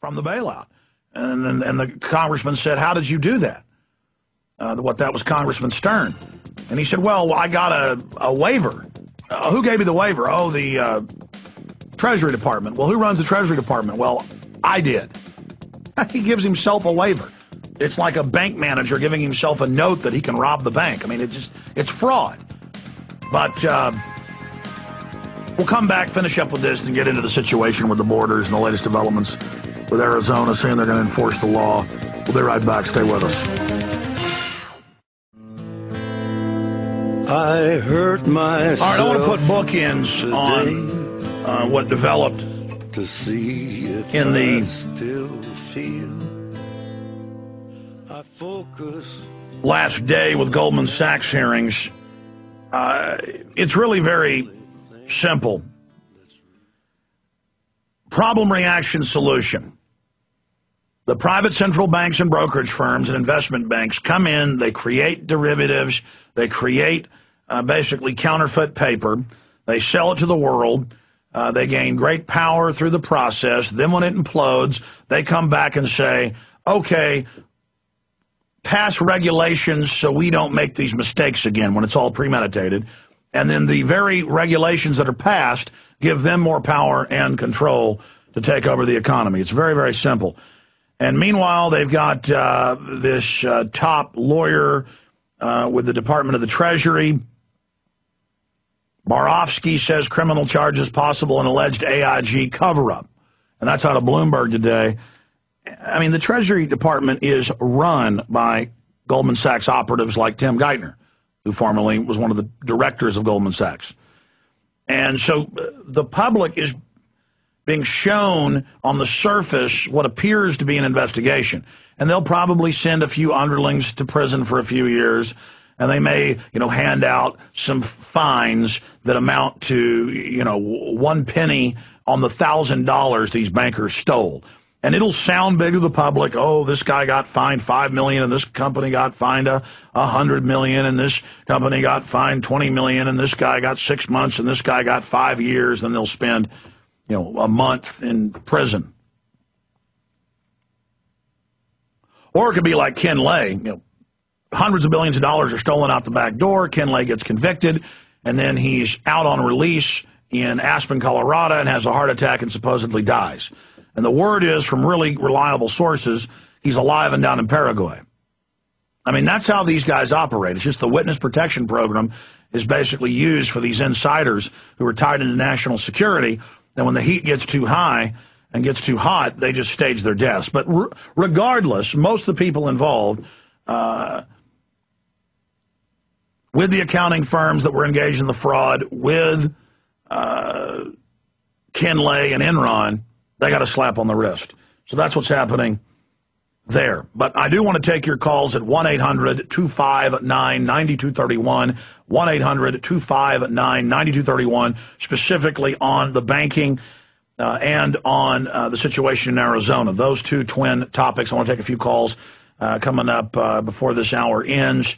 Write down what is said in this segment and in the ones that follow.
from the bailout. And the congressman said, how did you do that? That was Congressman Stern. And he said, well, I got a waiver. Who gave me the waiver? Oh, the Treasury Department. Well, who runs the Treasury Department? Well, I did. He gives himself a waiver. It's like a bank manager giving himself a note that he can rob the bank. I mean, it's fraud. But we'll come back, finish up with this, and get into the situation with the borders and the latest developments with Arizona saying they're going to enforce the law. We'll be right back. Stay with us. I hurt myself. All right, I want to put bookends on what developed to see if in the I still feel. I focus last day with Goldman Sachs hearings. It's really very simple. Problem, reaction, solution. The private central banks and brokerage firms and investment banks come in, they create derivatives, they create basically counterfeit paper, they sell it to the world, they gain great power through the process, then when it implodes, they come back and say, okay, pass regulations so we don't make these mistakes again when it's all premeditated, and then the very regulations that are passed give them more power and control to take over the economy. It's very, very simple. And meanwhile, they've got this top lawyer with the Department of the Treasury. Barofsky says criminal charges possible in alleged AIG cover-up. And that's out of Bloomberg today. I mean, the Treasury Department is run by Goldman Sachs operatives like Tim Geithner, who formerly was one of the directors of Goldman Sachs. And so the public is being shown on the surface what appears to be an investigation. And they'll probably send a few underlings to prison for a few years, and they may, hand out some fines that amount to, 1 penny on the $1,000 these bankers stole. And it'll sound big to the public. Oh, this guy got fined $5 million, and this company got fined $100 million, and this company got fined $20 million, and this guy got 6 months, and this guy got 5 years. Then they'll spend, a month in prison. Or it could be like Ken Lay. Hundreds of billions of dollars are stolen out the back door. Ken Lay gets convicted, and then he's out on release in Aspen, Colorado, and has a heart attack and supposedly dies. And the word is from really reliable sources, he's alive and down in Paraguay. I mean, that's how these guys operate. It's just the witness protection program is basically used for these insiders who are tied into national security. And when the heat gets too high and gets too hot, they just stage their deaths. But regardless, most of the people involved with the accounting firms that were engaged in the fraud, with Ken Lay and Enron, they got a slap on the wrist. So that's what's happening there. But I do want to take your calls at 1-800-259-9231, 1-800-259-9231, specifically on the banking and on the situation in Arizona. Those two twin topics. I want to take a few calls coming up before this hour ends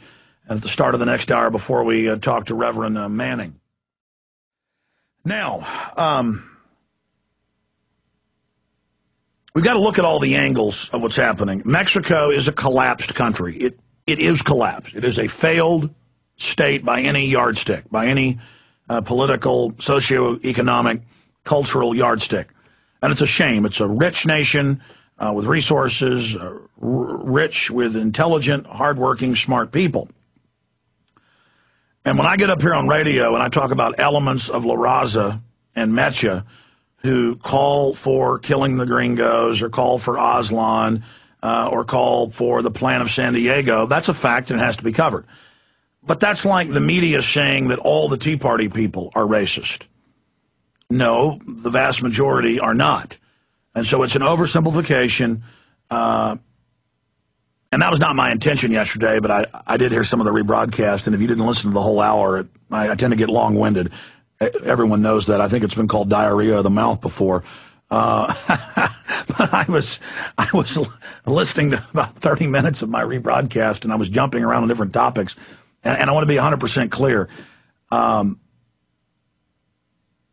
and at the start of the next hour before we talk to Reverend Manning. Now, we've got to look at all the angles of what's happening. Mexico is a collapsed country. It is collapsed. It is a failed state by any yardstick, by any political, socioeconomic, cultural yardstick. And it's a shame. It's a rich nation with resources, rich with intelligent, hardworking, smart people. And when I get up here on radio and I talk about elements of La Raza and Mecha who call for killing the gringos or call for Aslan or call for the plan of San Diego, that's a fact and it has to be covered. But that's like the media saying that all the Tea Party people are racist. No, the vast majority are not. And so it's an oversimplification. And that was not my intention yesterday, but I did hear some of the rebroadcast, and if you didn't listen to the whole hour, I tend to get long-winded. Everyone knows that. I think it's been called diarrhea of the mouth before. But I was listening to about 30 minutes of my rebroadcast, and I was jumping around on different topics. And I want to be 100% clear.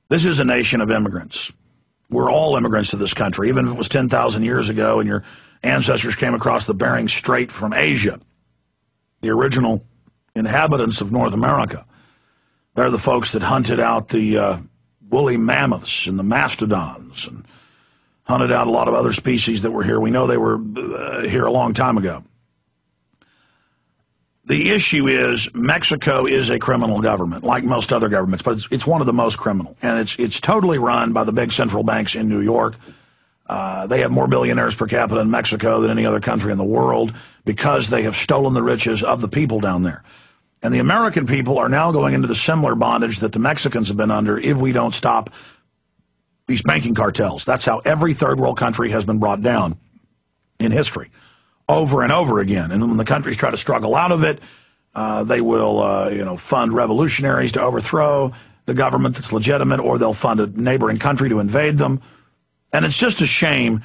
This is a nation of immigrants We're all immigrants to this country, even if it was 10,000 years ago and your ancestors came across the Bering Strait from Asia. The original inhabitants of North America. They're the folks that hunted out the woolly mammoths and the mastodons and hunted out a lot of other species that were here. We know they were here a long time ago. The issue is Mexico is a criminal government, like most other governments, but it's one of the most criminal. And it's totally run by the big central banks in New York. They have more billionaires per capita in Mexico than any other country in the world because they have stolen the riches of the people down there. And the American people are now going into the similar bondage that the Mexicans have been under if we don't stop these banking cartels. That's how every third world country has been brought down in history, over and over again. And when the countries try to struggle out of it, they will fund revolutionaries to overthrow the government that's legitimate, or they'll fund a neighboring country to invade them. And it's just a shame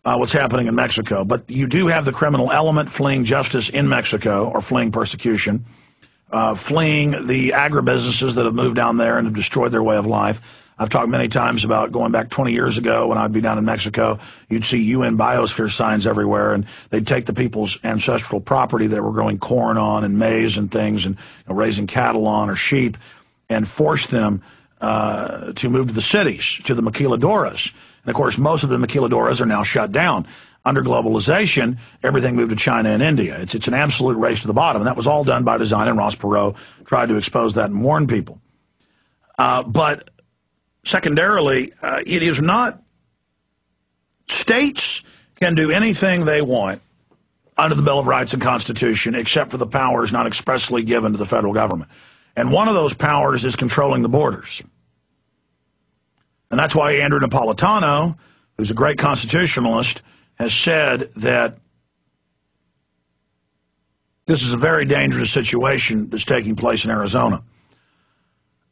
what's happening in Mexico. But you do have the criminal element fleeing justice in Mexico, or fleeing persecution, fleeing the agribusinesses that have moved down there and have destroyed their way of life. I've talked many times about going back 20 years ago when I'd be down in Mexico. You'd see UN biosphere signs everywhere, and they'd take the people's ancestral property that were growing corn on and maize and things and raising cattle on or sheep and force them to move to the cities, to the maquiladoras. And, of course, most of the maquiladoras are now shut down. Under globalization, everything moved to China and India. It's an absolute race to the bottom, and that was all done by design, and Ross Perot tried to expose that and warn people. But secondarily, it is not – states can do anything they want under the Bill of Rights and Constitution except for the powers not expressly given to the federal government. And one of those powers is controlling the borders. And that's why Andrew Napolitano, who's a great constitutionalist, has said that this is a very dangerous situation that's taking place in Arizona.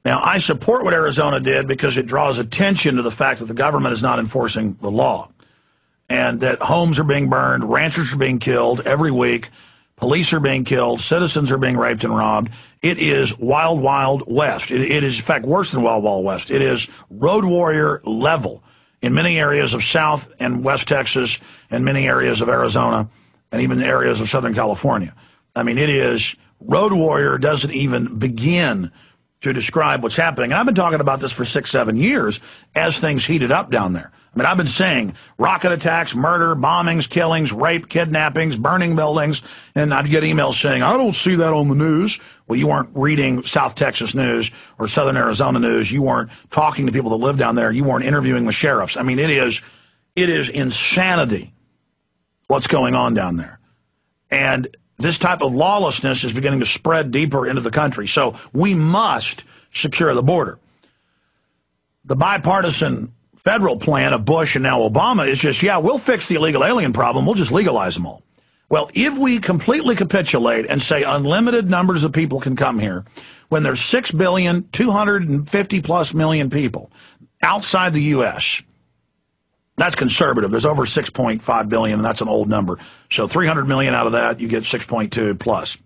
Now, I support what Arizona did because it draws attention to the fact that the government is not enforcing the law and that homes are being burned, ranchers are being killed every week, police are being killed, citizens are being raped and robbed. It is wild, wild west. It is, in fact, worse than wild, wild west. It is road warrior level in many areas of South and West Texas and many areas of Arizona and even areas of Southern California. I mean, it is road warrior doesn't even begin to describe what's happening. And I've been talking about this for 6-7 years as things heated up down there. I mean, I've been saying rocket attacks, murder, bombings, killings, rape, kidnappings, burning buildings, and I'd get emails saying, I don't see that on the news. Well, you weren't reading South Texas news or Southern Arizona news. You weren't talking to people that live down there. You weren't interviewing with sheriffs. I mean, it is insanity what's going on down there. And this type of lawlessness is beginning to spread deeper into the country. So we must secure the border. The bipartisan federal plan of Bush and now Obama is just, yeah, we'll fix the illegal alien problem. We'll just legalize them all. Well, if we completely capitulate and say unlimited numbers of people can come here, when there's 6,250+ million people outside the U.S., that's conservative. There's over 6.5 billion, and that's an old number. So 300 million out of that, you get 6.2 plus.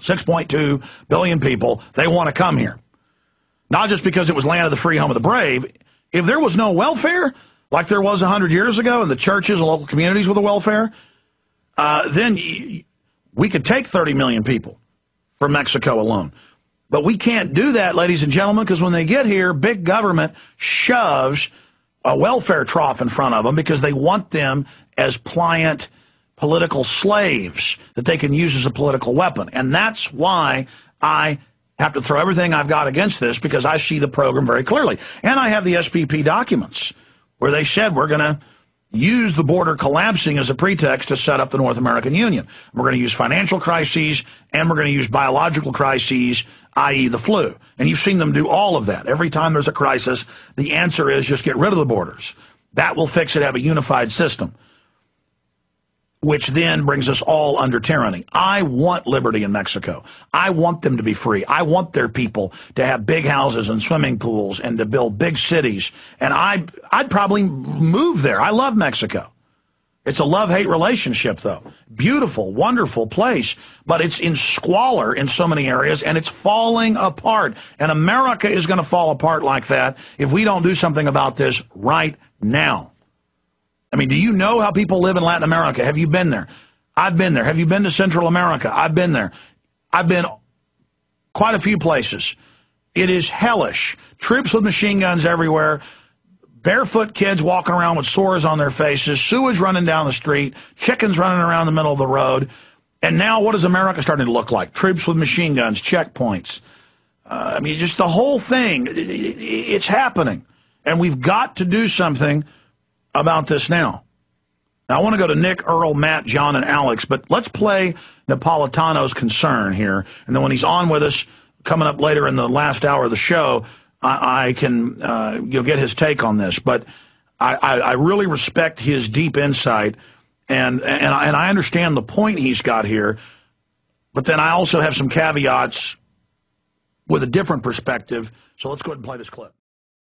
6.2 billion people, they want to come here. Not just because it was land of the free, home of the brave. If there was no welfare, like there was 100 years ago, and the churches and local communities with the welfare, then we could take 30 million people from Mexico alone. But we can't do that, ladies and gentlemen, because when they get here, big government shoves a welfare trough in front of them because they want them as pliant political slaves that they can use as a political weapon. And that's why I have to throw everything I've got against this, because I see the program very clearly. And I have the SPP documents where they said we're going to use the border collapsing as a pretext to set up the North American Union. We're going to use financial crises, and we're going to use biological crises, i.e. the flu. And you've seen them do all of that. Every time there's a crisis, the answer is just get rid of the borders. That will fix it, have a unified system, which then brings us all under tyranny. I want liberty in Mexico. I want them to be free. I want their people to have big houses and swimming pools and to build big cities. And I'd probably move there. I love Mexico. It's a love-hate relationship, though. Beautiful, wonderful place, but it's in squalor in so many areas, and it's falling apart. And America is going to fall apart like that if we don't do something about this right now. I mean, do you know how people live in Latin America? Have you been there? I've been there. Have you been to Central America? I've been there. I've been quite a few places. It is hellish. Troops with machine guns everywhere. Barefoot kids walking around with sores on their faces. Sewage running down the street. Chickens running around the middle of the road. And now what is America starting to look like? Troops with machine guns, checkpoints. I mean, just the whole thing. It's happening. And we've got to do something about this now. Now, I want to go to Nick, Earl, Matt, John, and Alex, but let's play Napolitano's concern here. And then when he's on with us, coming up later in the last hour of the show, I can you'll get his take on this. But I really respect his deep insight, and I understand the point he's got here. But then I also have some caveats with a different perspective. So let's go ahead and play this clip.